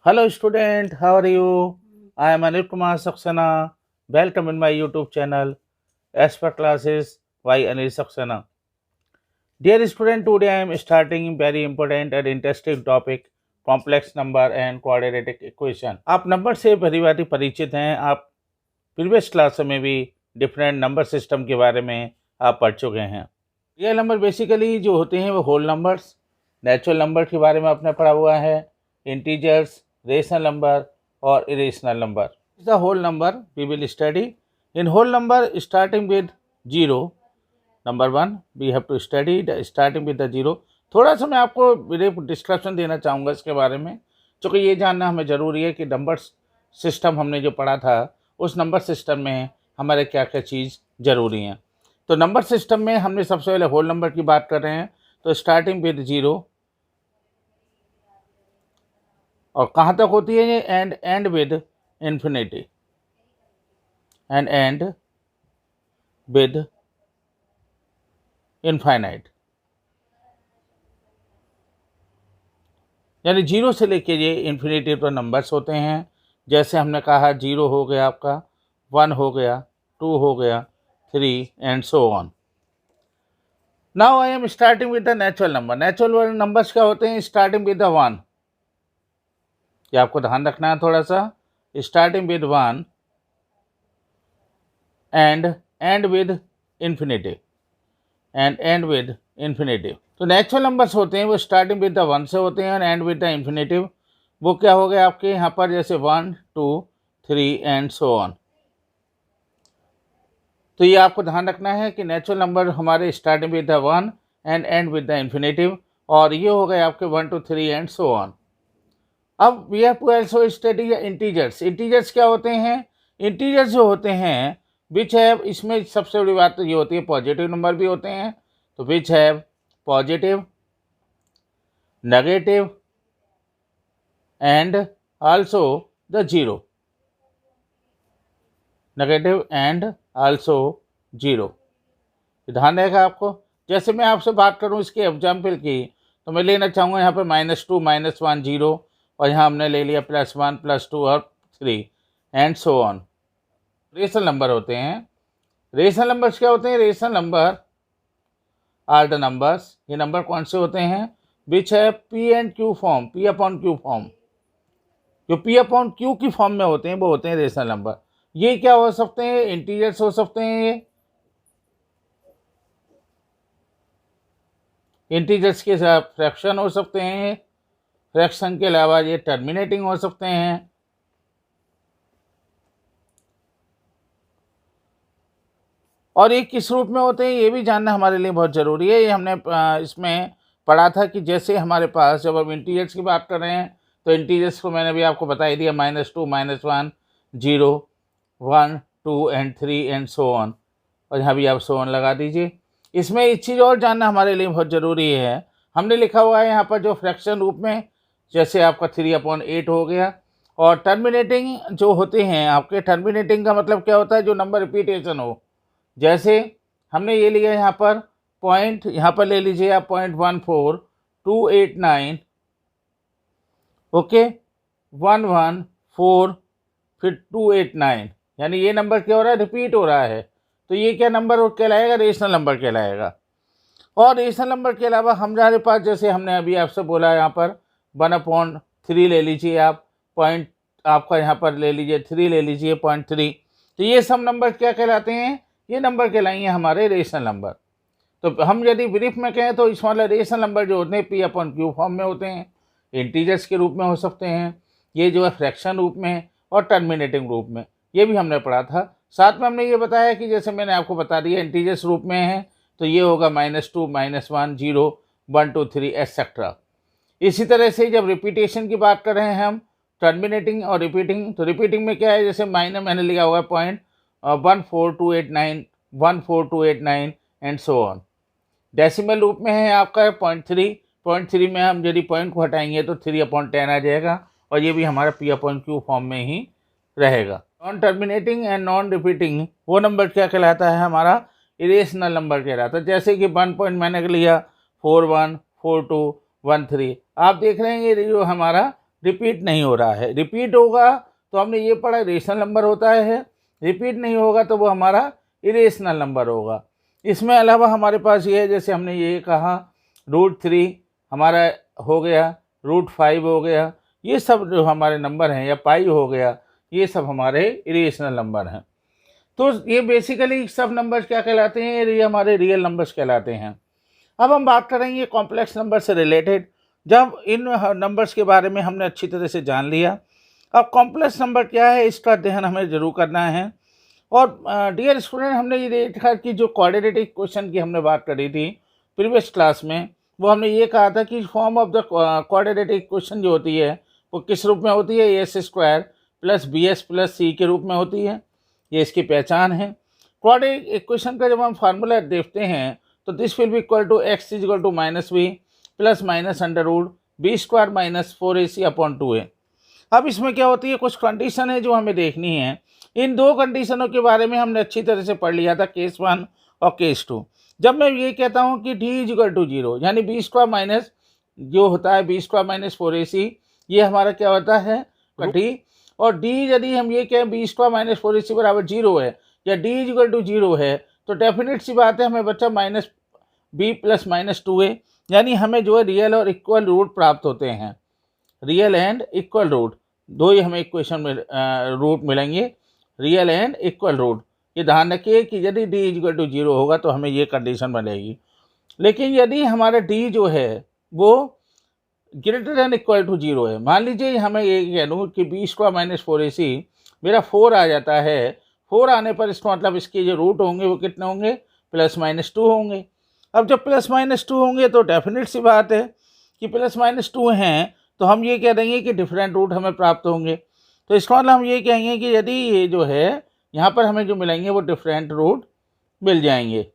Hello student, how are you? I am Anil Kumar Saxena. Welcome in my YouTube channel as per classes by Anil Saxena. Dear student, today I am starting very important and interesting topic complex number and quadratic equation. आप number से भली भांति परिचित हैं। आप previous class में भी different number system के बारे में आप पढ़ चुके हैं। रियल नंबर बेसिकली जो होते हैं वो होल नंबर्स, नेचुरल नंबर के बारे में आपने पढ़ा हुआ है, इंटीजर्स, रेशनल नंबर और irrational number. The whole number we will study. In whole number starting with zero, number one we have to study starting with the zero. थोड़ा सा मैं आपको ब्रीफ डिस्क्रिप्शन देना चाहूँगा इसके बारे में, क्योंकि ये जानना हमें ज़रूरी है कि नंबर सिस्टम हमने जो पढ़ा था उस नंबर सिस्टम में हमारे क्या क्या चीज़ ज़रूरी हैं. तो नंबर सिस्टम में हमने सबसे पहले होल नंबर की बात कर रहे हैं. तो स्टार्टिंग विद जीरो और कहाँ तक होती है ये and with infinity and with infinite. यानी जीरो से लेके ये इन्फिनिटी पर नंबर्स होते हैं. जैसे हमने कहा जीरो हो गया आपका, वन हो गया, टू हो गया, three and so on. Now I am starting with the natural number. Natural numbers क्या होते हैं? Starting with the one. ये आपको ध्यान रखना है थोड़ा सा. Starting with one and with infinity and with infinitive. तो नेचुरल नंबर्स होते हैं वो स्टार्टिंग विद द वन से होते हैं और एंड विद द इन्फिनिटिव. वो क्या हो गए आपके यहाँ पर? जैसे one, two, three and so on. तो ये आपको ध्यान रखना है कि नेचुरल नंबर हमारे starting with the one and with the infinitive, और ये हो गए आपके one, two, three and so on. अब we have to also study integers. Integers क्या होते हैं? इंटीजर्स जो होते हैं विच हैव, इसमें सबसे बड़ी बात तो ये होती है पॉजिटिव नंबर भी होते हैं. तो which have positive, negative and also the zero. Negative and also zero. ध्यान रहेगा आपको. जैसे मैं आपसे बात करूं इसके एग्जाम्पल की, तो मैं लेना चाहूँगा यहाँ पर -2, -1, 0, और यहाँ हमने ले लिया +1, +2 और 3 and so on. Rational number होते हैं. रेशनल नंबर्स क्या होते हैं? Rational number are the numbers. ये नंबर कौन से होते हैं? विच है P and Q form, P upon Q form. जो पी अपॉन क्यू की फॉर्म में होते हैं वो होते हैं रेशनल नंबर. ये क्या हो सकते हैं? इंटीजर्स हो सकते हैं. ये इंटीजर्स के साथ फ्रैक्शन हो सकते हैं. फ्रैक्शन के अलावा ये टर्मिनेटिंग हो सकते हैं. और ये किस रूप में होते हैं ये भी जानना हमारे लिए बहुत ज़रूरी है. ये हमने इसमें पढ़ा था कि जैसे हमारे पास जब हम इंटीजर्स की बात कर रहे हैं तो इंटीजर्स को मैंने भी आपको बता ही दिया, -2, -1, 0, 1, 2 एंड 3 एंड सो ऑन. और यहाँ भी आप सो ऑन लगा दीजिए. इसमें एक चीज़ और जानना हमारे लिए बहुत ज़रूरी है. हमने लिखा हुआ है यहाँ पर जो फ्रैक्शन रूप में, जैसे आपका 3/8 हो गया. और टर्मिनेटिंग जो होते हैं आपके, टर्मिनेटिंग का मतलब क्या होता है? जो नंबर रिपीटेशन हो. जैसे हमने ये लिया यहाँ पर पॉइंट, यहाँ पर ले लीजिए आप 0.14289, ओके, 114 फिर 289, यानी ये नंबर क्या हो रहा है? रिपीट हो रहा है. तो ये क्या नंबर कहलाएगा? रेशनल नंबर कहलाएगा. और रेशनल नंबर के अलावा हमारे पास, जैसे हमने अभी आपसे बोला यहाँ पर 1/3 ले लीजिए आप, पॉइंट आपका यहाँ पर ले लीजिए 3 ले लीजिए 0.3. तो ये सब नंबर क्या कहलाते हैं? ये नंबर कहलाएंगे हमारे रेशनल नंबर. तो हम यदि ब्रीफ में कहें तो इस वाला रेशनल नंबर जो होते हैं पी अपॉन क्यू फॉर्म में होते हैं. इंटीजर्स के रूप में हो सकते हैं, ये जो है फ्रैक्शन रूप में, और टर्मिनेटिंग रूप में. ये भी हमने पढ़ा था. साथ में हमने ये बताया कि जैसे मैंने आपको बता दिया इंटीजर्स रूप में है तो ये होगा -2, -1, 0, 1, 2, 3 एटसेट्रा. इसी तरह से जब रिपीटेशन की बात कर रहे हैं हम, टर्मिनेटिंग और रिपीटिंग, तो रिपीटिंग में क्या है? जैसे मैंने लिखा हुआ है 14289, 14289 एंड सो ऑन. डेसिमल रूप में है आपका 0.3 में हम यदि पॉइंट को हटाएंगे तो 3/10 आ जाएगा, और ये भी हमारा पी अपॉन क्यू फॉर्म में ही रहेगा. Non terminating and non repeating वो नंबर क्या कहलाता है? हमारा इरेशनल नंबर कहलाता है. जैसे कि 1 पॉइंट मैंने लिया 41, 42, 13. आप देख रहे हैं ये जो हमारा रिपीट नहीं हो रहा है। रिपीट होगा तो हमने ये पढ़ा रेशनल नंबर होता है, रिपीट नहीं होगा तो वो हमारा इरेशनल नंबर होगा। इसमें अलावा हमारे पास ये है, जैसे हमने ये कहा √3 हमारा हो गया, √5 हो गया, ये सब जो हमारे नंबर हैं, या पाई हो गया, ये सब हमारे इरेशनल नंबर हैं। तो ये बेसिकली सब नंबर्स क्या कहलाते हैं, ये हमारे रियल नंबर्स कहलाते हैं। अब हम बात करेंगे कॉम्प्लेक्स नंबर से रिलेटेड। जब इन नंबर्स के बारे में हमने अच्छी तरह से जान लिया, अब कॉम्प्लेक्स नंबर क्या है इसका अध्ययन हमें जरूर करना है। और डियर स्टूडेंट, हमने ये देखा कि जो क्वाड्रेटिक क्वेश्चन की हमने बात करी थी प्रीवियस क्लास में, वो हमने ये कहा था कि form of the quadratic question जो होती है वो किस रूप में होती है, a² + bs + c के रूप में होती है। ये इसकी पहचान है। क्वाड्रेटिक इक्वेशन का जब हम फार्मूला देखते हैं तो this will be equal to x = -b + -√b² - 4ac/2a। अब इसमें क्या होती है, कुछ कंडीशन है जो हमें देखनी है। इन दो कंडीशनों के बारे में हमने अच्छी तरह से पढ़ लिया था, केस 1 और केस 2। जब मैं ये कहता हूँ कि d = 0, यानी b² माइनस जो होता है b² - 4ac, ये हमारा क्या होता है d, और d यदि हम ये कहें b² - 4ac = 0 है, या d = 0 है, तो डेफिनेट सी बात है हमें बच्चा -b + -2a, यानी हमें जो है रियल और इक्वल रूट प्राप्त होते हैं। रियल एंड इक्वल रूट, दो ही हमें इक्वेशन में रूट मिलेंगे, रियल एंड इक्वल रूट। ये ध्यान रखिए कि यदि d = 0 होगा तो हमें ये कंडीशन बनेगी। लेकिन यदि हमारा d जो है वो > 0 है, मान लीजिए हमें ये कह दूँ कि b² - 4ac मेरा 4 आ जाता है, 4 आने पर इसका मतलब इसके जो रूट होंगे वो कितने होंगे, +-2 होंगे। अब जब +-2 होंगे तो डेफिनेट सी बात है कि +-2 हैं, तो हम ये कह देंगे कि डिफरेंट रूट हमें प्राप्त होंगे। तो इसका मतलब हम ये कहेंगे कि यदि ये जो है यहाँ पर हमें जो मिलेंगे वो डिफरेंट रूट मिल जाएंगे।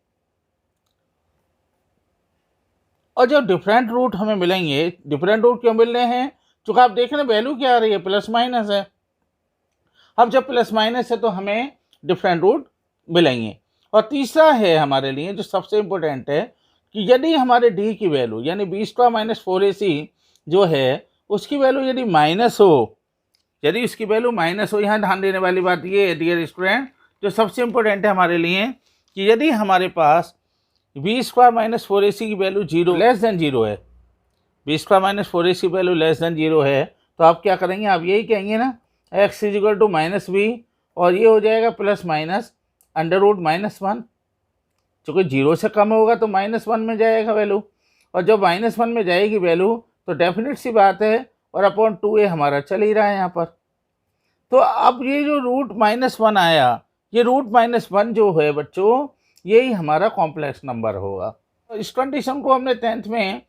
और जब डिफरेंट रूट हमें मिलेंगे, डिफरेंट रूट क्यों मिल रहे हैं, चूँकि आप देख रहे हैं वैल्यू क्या आ रही है, +- है। अब जब +- है तो हमें डिफरेंट रूट मिलेंगे। और तीसरा है हमारे लिए जो सबसे इम्पोर्टेंट है कि यदि हमारे d की वैल्यू यानी b² - 4ac जो है उसकी वैल्यू यदि माइनस हो, यदि उसकी वैल्यू माइनस हो, यहाँ ध्यान देने वाली बात ये है डियर स्टूडेंट, जो सबसे इम्पोर्टेंट है हमारे लिए, कि यदि हमारे पास b² - 4ac की वैल्यू 0 है, b² - 4ac की वैल्यू <0 है, तो आप क्या करेंगे, आप यही कहेंगे ना x = -b, और ये हो जाएगा ±√-1। चूँकि 0 से कम होगा तो -1 में जाएगा वैल्यू, और जब -1 में जाएगी वैल्यू तो डेफिनेट सी बात है, और अपॉन 2a हमारा चल ही रहा है यहाँ पर। तो अब ये जो √-1 आया, ये √-1 जो है बच्चों, यही हमारा कॉम्प्लेक्स नंबर होगा। तो इस कंडीशन को हमने 10th में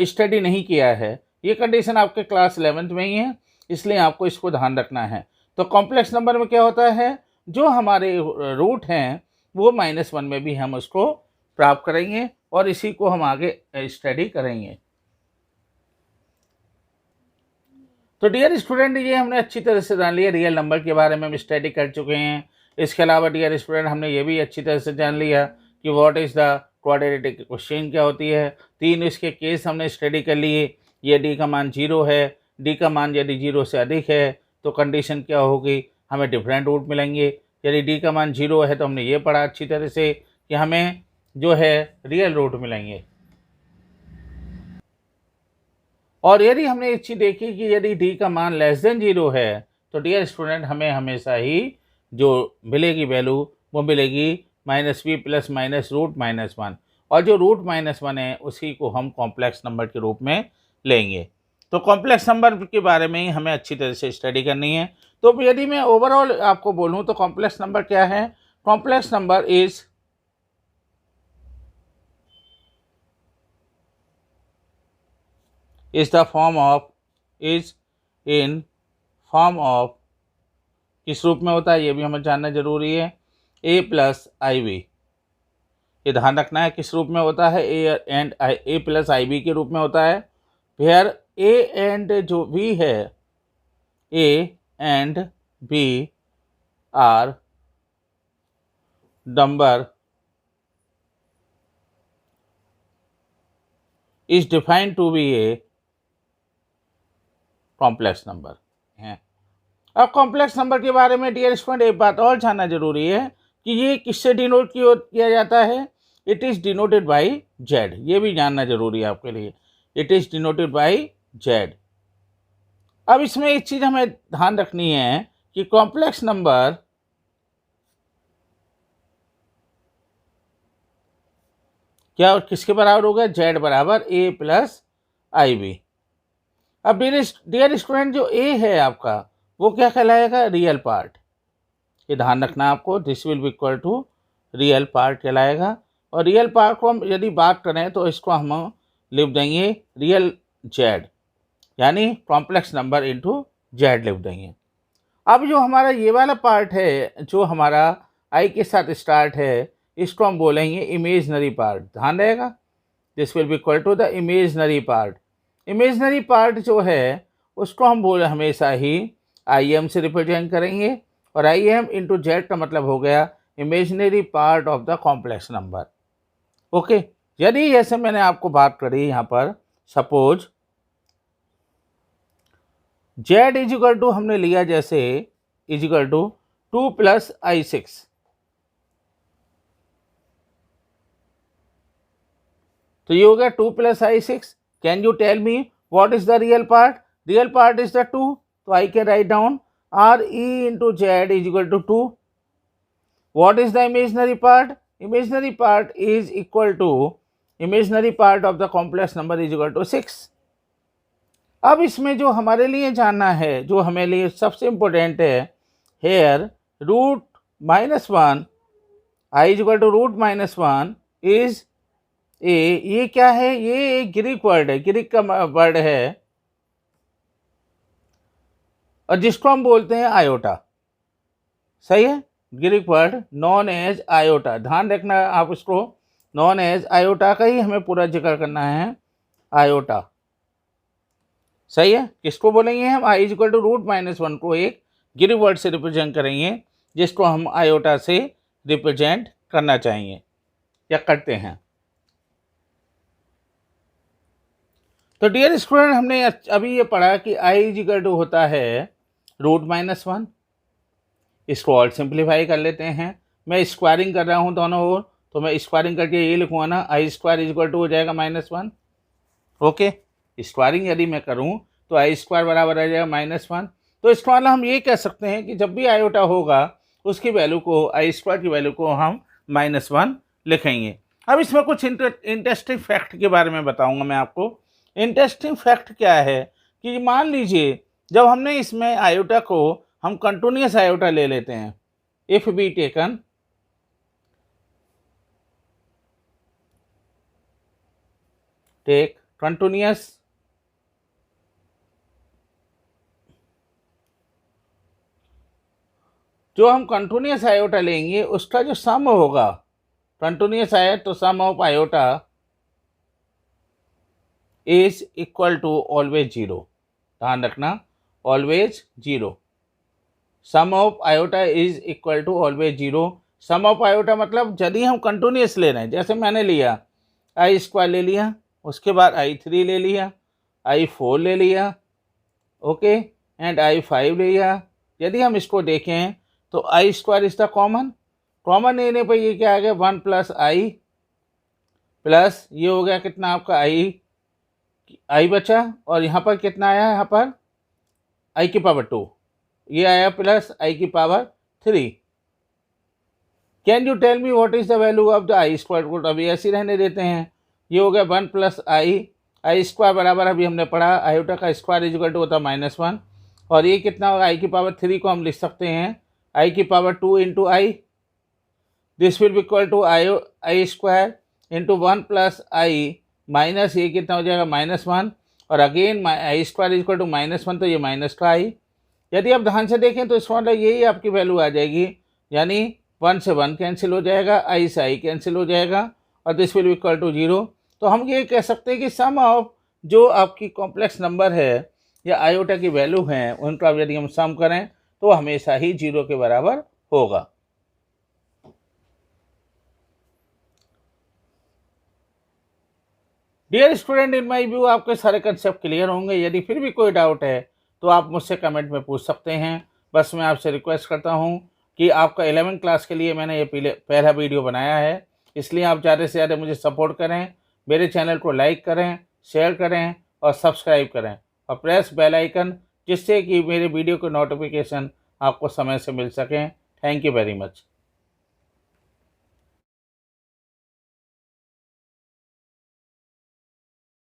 स्टडी नहीं किया है, ये कंडीशन आपके क्लास 11th में ही है, इसलिए आपको इसको ध्यान रखना है। तो कॉम्प्लेक्स नंबर में क्या होता है, जो हमारे रूट हैं वो -1 में भी हम उसको प्राप्त करेंगे, और इसी को हम आगे स्टडी करेंगे। तो डियर स्टूडेंट, ये हमने अच्छी तरह से जान लिया, रियल नंबर के बारे में हम स्टडी कर चुके हैं। इसके अलावा डियर स्टूडेंट हमने ये भी अच्छी तरह से जान लिया कि what is the quadratic question क्या होती है। 3 इसके केस हमने स्टडी कर लिए। ये d का मान 0 है, d का मान यदि 0 से अधिक है तो कंडीशन क्या होगी, हमें डिफरेंट रूट मिलेंगे। यदि d का मान 0 है तो हमने ये पढ़ा अच्छी तरह से कि हमें जो है रियल रूट मिलेंगे। और यदि हमने एक चीज़ देखी कि यदि d का मान <0 है तो डियर स्टूडेंट हमें हमेशा ही जो मिलेगी वैल्यू वो मिलेगी -b + -√-1, और जो √-1 है उसी को हम कॉम्प्लेक्स नंबर के रूप में लेंगे। तो कॉम्प्लेक्स नंबर के बारे में ही हमें अच्छी तरह से स्टडी करनी है। तो यदि मैं ओवरऑल आपको बोलूँ तो कॉम्प्लेक्स नंबर क्या है, complex number is the form of in form of, किस रूप में होता है ये भी हमें जानना जरूरी है, a + ib। ये ध्यान रखना है किस रूप में होता है, a + ib के रूप में होता है। फिर a एंड जो b है, a and b are number is defined to be a complex number हैं। अब कॉम्प्लेक्स नंबर के बारे में डियर स्टूडेंट एक बात और जानना जरूरी है कि ये किससे डिनोट किया जाता है। It is denoted by Z, ये भी जानना जरूरी है आपके लिए। It is denoted by Z. अब इसमें एक चीज़ हमें ध्यान रखनी है कि कॉम्प्लेक्स नंबर क्या किसके बराबर होगा, जेड बराबर ए प्लस आई बी। अब डियर स्टूडेंट जो ए है आपका वो क्या कहलाएगा, रियल पार्ट। ये ध्यान रखना आपको, this will be equal to real part कहलाएगा। और रियल पार्ट को हम यदि बात करें तो इसको हम लिख देंगे रियल जेड, यानी कॉम्प्लेक्स नंबर इनटू जेड लिख देंगे। अब जो हमारा ये वाला पार्ट है जो हमारा आई के साथ स्टार्ट है, इसको हम बोलेंगे इमेजनरी पार्ट। ध्यान रहेगा, this will be equal to the imaginary part. Imaginary part जो है उसको हम बोले हमेशा ही आई एम से रिप्रेजेंट करेंगे, और आई एम इंटू जेड का मतलब हो गया imaginary part of the complex number. Okay, यदि जैसे मैंने आपको बात करी यहाँ पर, सपोज जेड इजिकल टू हमने लिया जैसे इजिकल टू 2 प्लस i6, तो ये हो गया 2 plus i6। Can you tell me what is the real part? Real part is the 2, तो I can write down R E into Z is equal to 2। What is the imaginary part? Imaginary part is equal to imaginary part of the complex number is equal to 6। अब इसमें जो हमारे लिए जानना है, जो हमें लिए सबसे इम्पोर्टेंट है, here root -1 I is equal to root -1 is a. ये क्या है? ये एक ग्रीक वर्ड है, ग्रीक का वर्ड है, और जिसको हम बोलते हैं आयोटा। सही है, Greek word known as iota. ध्यान रखना आप उसको, नॉन एज आयोटा का ही हमें पूरा जिक्र करना है, आयोटा। सही है, किसको बोलेंगे हम? आई इज इक्वल टू रूट -1 को एक ग्रीक वर्ड से रिप्रेजेंट करेंगे, जिसको हम आयोटा से रिप्रेजेंट करना चाहेंगे या करते हैं। तो डियर स्टूडेंट, हमने अभी ये पढ़ा कि आई इज इक्वल टू होता है रूट -1। इसको और सिंप्लीफाई कर लेते हैं। मैं स्क्वायरिंग कर रहा हूँ दोनों ओर, तो मैं स्क्वायरिंग करके ये लिखूँगा ना, आई स्क्वायर इज इक्वल टू हो जाएगा -1। ओके, स्क्वायरिंग यदि मैं करूं तो आई स्क्वायर बराबर आ जाएगा -1। तो इसका मतलब हम ये कह सकते हैं कि जब भी आयोटा होगा उसकी वैल्यू को, आई स्क्वायर की वैल्यू को हम -1 लिखेंगे। अब इसमें कुछ इंटरेस्टिंग फैक्ट के बारे में बताऊंगा मैं आपको। इंटरेस्टिंग फैक्ट क्या है कि मान लीजिए जब हमने इसमें आयोटा को हम कंटिन्यूस आयोटा ले लेते हैं, if B taken take continuous जो हम कंटिन्यूस आयोटा लेंगे उसका जो सम होगा, कंटिन्यूस आया तो sum of iota is equal to always 0। ध्यान रखना, always 0। Sum of iota is equal to always 0। Sum of iota मतलब यदि हम कंटिन्यूस ले रहे हैं, जैसे मैंने लिया आई स्क्वायर ले लिया, उसके बाद i3 ले लिया, i4 ले लिया, ओके, एंड i5 ले लिया। यदि हम इसको देखें तो I square is the common, common लेने पर ये क्या आ गया 1 प्लस आई, प्लस ये हो गया कितना आपका आई बचा, और यहाँ पर कितना आया, यहाँ पर आई की पावर 2, ये आया प्लस आई की power 3। Can you tell me what is the value of the I square को? अभी ऐसे रहने देते हैं। ये हो गया 1 प्लस आई स्क्वायर बराबर अभी हमने पढ़ा आयोटा का स्क्वायर इज इक्वल टू होता है -1, और ये कितना होगा, आई की पावर 3 को हम लिख सकते हैं आई की power 2 into I. This will be equal to I square into 1 plus I minus ये कितना हो जाएगा -1, और again I square is equal to -1, तो ये माइनस का आई। यदि आप ध्यान से देखें तो इसका मतलब यही आपकी वैल्यू आ जाएगी, यानी 1 से 1 कैंसिल हो जाएगा, आई से आई कैंसिल हो जाएगा, और this will be equal to 0। तो हम ये कह सकते हैं कि सम ऑफ जो आपकी कॉम्प्लेक्स नंबर है या आयोटा की वैल्यू हैं उनका यदि हम सम करें तो हमेशा ही 0 के बराबर होगा। Dear student, in my view आपके सारे कंसेप्ट क्लियर होंगे। यदि फिर भी कोई डाउट है तो आप मुझसे कमेंट में पूछ सकते हैं। बस मैं आपसे रिक्वेस्ट करता हूँ कि आपका 11th क्लास के लिए मैंने ये पहला वीडियो बनाया है, इसलिए आप ज़्यादा से ज़्यादा मुझे सपोर्ट करें, मेरे चैनल को लाइक करें, शेयर करें और सब्सक्राइब करें और प्रेस बेल आइकन, जिससे कि मेरे वीडियो के नोटिफिकेशन आपको समय से मिल सकें। Thank you very much.